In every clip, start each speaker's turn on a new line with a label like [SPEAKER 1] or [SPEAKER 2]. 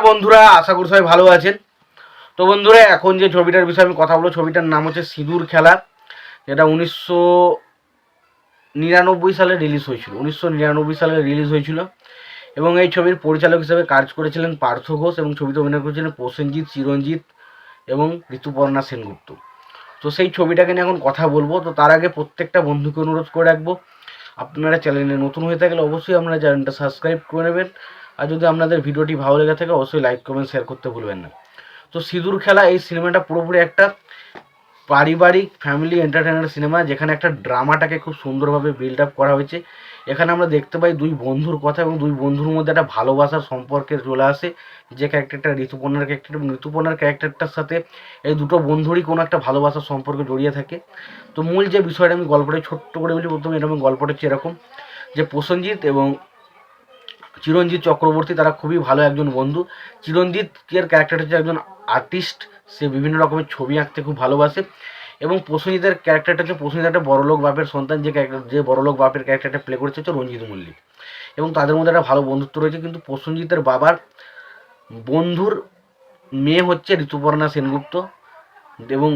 [SPEAKER 1] বন্ধুরা, আশা করি সবাই ভালো আছেন। তো বন্ধুরা, এখন যে ছবিটার বিষয়ে আমি কথা বলবো, ছবিটার নাম হচ্ছে সিঁদুর খেলা, যেটা 1999 সালে রিলিজ হয়েছিল। 1999 সালে রিলিজ হয়েছিল এবং এই ছবির পরিচালক হিসেবে কাজ করেছিলেন পার্থ ঘোষ এবং ছবিতে অভিনয় করেছিলেন প্রসেনজিৎ, চিরঞ্জিত এবং ঋতুপর্ণা সেনগুপ্ত। তো সেই ছবিটাকে নিয়ে এখন কথা বলবো। তো তার আগে প্রত্যেকটা বন্ধুকে অনুরোধ করে রাখবো, আপনারা চ্যানেলে নতুন হয়ে থাকলে অবশ্যই আপনারা চ্যানেলটা সাবস্ক্রাইব করে নেবেন। আর যদি আপনাদের ভিডিওটি ভালো লেগে থাকে অবশ্যই লাইক কমেন্ট শেয়ার করতে ভুলবেন না। তো সিঁদুর খেলা এই সিনেমাটা পুরোপুরি একটা পারিবারিক ফ্যামিলি এন্টারটেইনার সিনেমা, যেখানে একটা ড্রামাটাকে খুব সুন্দরভাবে বিল্ড আপ করা হয়েছে। এখানে আমরা দেখতে পাই দুই বন্ধুর কথা এবং দুই বন্ধুর মধ্যে একটা ভালোবাসার সম্পর্কে চলে আসে, যে ক্যারেক্টারটা ঋতুপর্ণার ক্যারেক্টার, এবং ঋতুপর্ণার ক্যারেক্টারটার সাথে এই দুটো বন্ধুরই কোনো একটা ভালোবাসার সম্পর্কে জড়িয়ে থাকে। তো মূল যে বিষয়টা আমি গল্পটা ছোট্ট করে বলি, প্রথমে এরকম গল্পটা হচ্ছে এরকম যে প্রসেনজিৎ এবং চিরঞ্জিত চক্রবর্তী তারা খুবই ভালো একজন বন্ধু। চিরঞ্জিতের ক্যারেক্টারটা হচ্ছে একজন আর্টিস্ট, সে বিভিন্ন রকমের ছবি আঁকতে খুব ভালোবাসে। এবং প্রসেনজিতের ক্যারেক্টারটা হচ্ছে, প্রসেনজিৎ একটা বড়লোক বাপের সন্তান, যে বড়লোক বাপের ক্যারেক্টারটা প্লে করেছে হচ্ছে রঞ্জিত মল্লিক। এবং তাদের মধ্যে একটা ভালো বন্ধুত্ব রয়েছে, কিন্তু প্রসেনজিতের বাবার বন্ধুর মেয়ে হচ্ছে ঋতুপর্ণা সেনগুপ্ত, এবং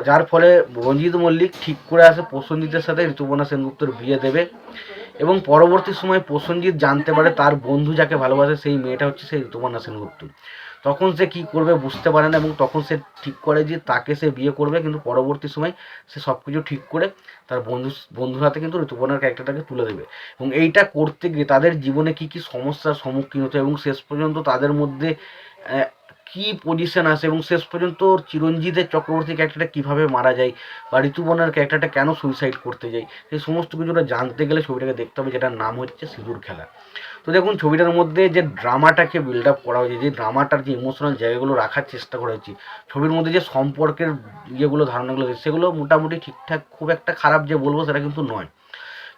[SPEAKER 1] যার ফলে রঞ্জিত মল্লিক ঠিক করে আসে প্রসেনজিতের সাথে ঋতুপর্ণা সেনগুপ্তর বিয়ে দেবে। এবং পরবর্তী সময় প্রসেনজিৎ জানতে পারে তার বন্ধু যাকে ভালোবাসে সেই মেয়েটা হচ্ছে সেই ঋতুপর্ণা সেনগুপ্ত। তখন সে কী করবে বুঝতে পারে না, এবং তখন সে ঠিক করে যে তাকে সে বিয়ে করবে, কিন্তু পরবর্তী সময় সে সব কিছু ঠিক করে তার বন্ধুর হাতে কিন্তু ঋতুপর্ণার ক্যারেক্টারটাকে তুলে দেবে। এবং এইটা করতে গিয়ে তাদের জীবনে কী কী সমস্যার সম্মুখীন হতে, এবং শেষ পর্যন্ত তাদের মধ্যে কী পজিশন আসে, এবং শেষ পর্যন্ত চিরঞ্জিতের চক্রবর্তী ক্যারেক্টারটা কীভাবে মারা যায়, বা ঋতুপর্ণার ক্যারেক্টারটা কেন সুইসাইড করতে যায়, সেই সমস্ত কিছুটা জানতে গেলে ছবিটাকে দেখতে হবে, যেটার নাম হচ্ছে সিঁদুর খেলা। তো দেখুন, ছবিটার মধ্যে যে ড্রামাটাকে বিল্ড আপ করা হয়েছে, যে ড্রামাটার যে ইমোশনাল জায়গাগুলো রাখার চেষ্টা করা হয়েছে, ছবির মধ্যে যে সম্পর্কের ইয়েগুলো ধারণাগুলো, সেগুলো মোটামুটি ঠিকঠাক, খুব একটা খারাপ যে বলবো সেটা কিন্তু নয়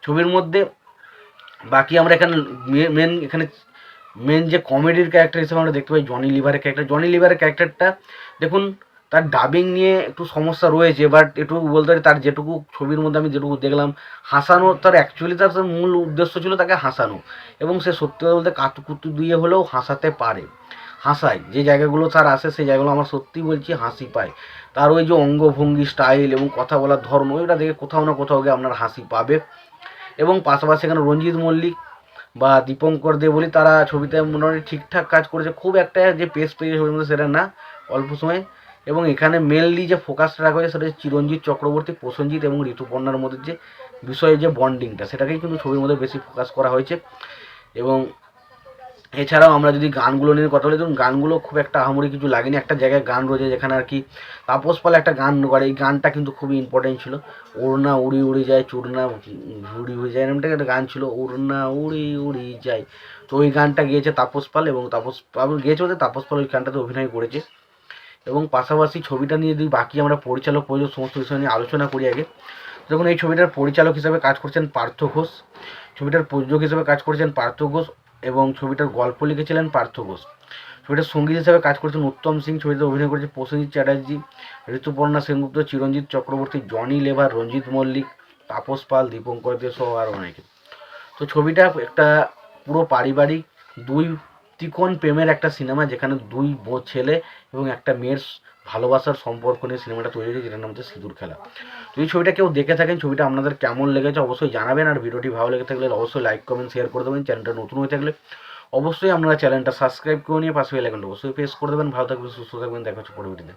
[SPEAKER 1] ছবির মধ্যে। বাকি আমরা এখানে মেন যে কমেডির ক্যারেক্টার হিসেবে আমরা দেখতে পাই জনি লিভারের ক্যারেক্টারটা। দেখুন, তার ডাবিং নিয়ে একটু সমস্যা রয়েছে, বাট এটুকু বলতে পারি তার যেটুকু ছবির মধ্যে আমি যেটুকু দেখলাম, হাসানো, তার অ্যাকচুয়ালি তার মূল উদ্দেশ্য ছিল তাকে হাসানো, এবং সে সত্যি কথা বলতে কাতুকুতু দিয়ে হলেও হাসাতে পারে, হাসায়। যে জায়গাগুলো তার আসে সেই জায়গাগুলো আমার সত্যি বলছি হাসি পায়। তার ওই যে অঙ্গভঙ্গি, স্টাইল এবং কথা বলার ধর্ম, ওইটা দেখে কোথাও না কোথাও গিয়ে আপনার হাসি পাবে। এবং পাশাপাশি এখানে রঞ্জিত মল্লিক বা দীপঙ্কর দে বলি, তারা ছবিতে মোটামুটি ঠিকঠাক কাজ করেছে, খুব একটা যে পেস পেয়েছে ছবির মধ্যে সেটা না, অল্প সময়। এবং এখানে মেনলি যে ফোকাসটা রাখা হয়েছে সেটা হচ্ছে চিরঞ্জিত চক্রবর্তী, প্রসেনজিৎ এবং ঋতুপর্ণার মধ্যে যে বিষয়ে যে বন্ডিংটা, সেটাকেই কিন্তু ছবির মধ্যে বেশি ফোকাস করা হয়েছে। এবং এছাড়াও আমরা যদি গানগুলো নিয়ে কথা বলি, ধরুন গানগুলো খুব একটা আহামরি কিছু লাগেনি। একটা জায়গায় গান রয়েছে যেখানে আর কি তাপস পাল একটা গান করে, এই গানটা কিন্তু খুবই ইম্পর্টেন্ট ছিল। ওড়না উড়ি উড়ি যায়, চূড়না ঝুড়ি হয়ে যায়, এরকমটা একটা গান ছিল, ওড়না উড়ি উড়ি যায়। তো ওই গানটা গিয়েছে তাপস পাল, এবং তাপস পাল গিয়েছে বলতে তাপস পাল ওই গানটাতে অভিনয় করেছে। এবং পাশাপাশি ছবিটা নিয়ে যদি বাকি আমরা পরিচালক প্রযোজক সমস্ত বিষয় নিয়ে আলোচনা করি আগে, দেখুন এই ছবিটার পরিচালক হিসেবে কাজ করছেন পার্থ ঘোষ, ছবিটার প্রযোজক হিসেবে কাজ করেছেন পার্থ ঘোষ, এবং ছবিটার গল্প লিখেছিলেন পার্থ ঘোষ। ছবিটার সঙ্গীত হিসেবে কাজ করেছেন উত্তম সিং, ছবিতে অভিনয় করেছে প্রসেনজিৎ চ্যাটার্জি, ঋতুপর্ণা সেনগুপ্ত, চিরঞ্জিত চক্রবর্তী, জনি লেভার, রঞ্জিত মল্লিক, তাপস পাল, দীপঙ্কর দে সহ আর অনেকে। তো ছবিটা একটা পুরো পারিবারিক দুই ত্রিকোণ প্রেমের একটা সিনেমা, যেখানে দুই ছেলে এবং একটা মেয়ের ভালোবাসার সম্পর্ক নিয়ে সিনেমাটা তৈরি হয়েছে, যেটার নাম হচ্ছে সিঁদুর খেলা। তো এই ছবিটা কেউ দেখে থাকেন, ছবিটা আপনাদের কেমন লেগেছে অবশ্যই জানাবেন। আর ভিডিওটি ভালো লেগে থাকলে অবশ্যই লাইক কমেন্ট শেয়ার করে দেবেন। চ্যানেলটা নতুন হয়ে থাকলে অবশ্যই আপনারা চ্যানেলটা সাবস্ক্রাইব করে নিয়ে পাশে বেল আইকনটা অবশ্যই প্রেস করে দেবেন। ভালো থাকবেন, সুস্থ থাকবেন, দেখা হচ্ছে পরবর্তীতে।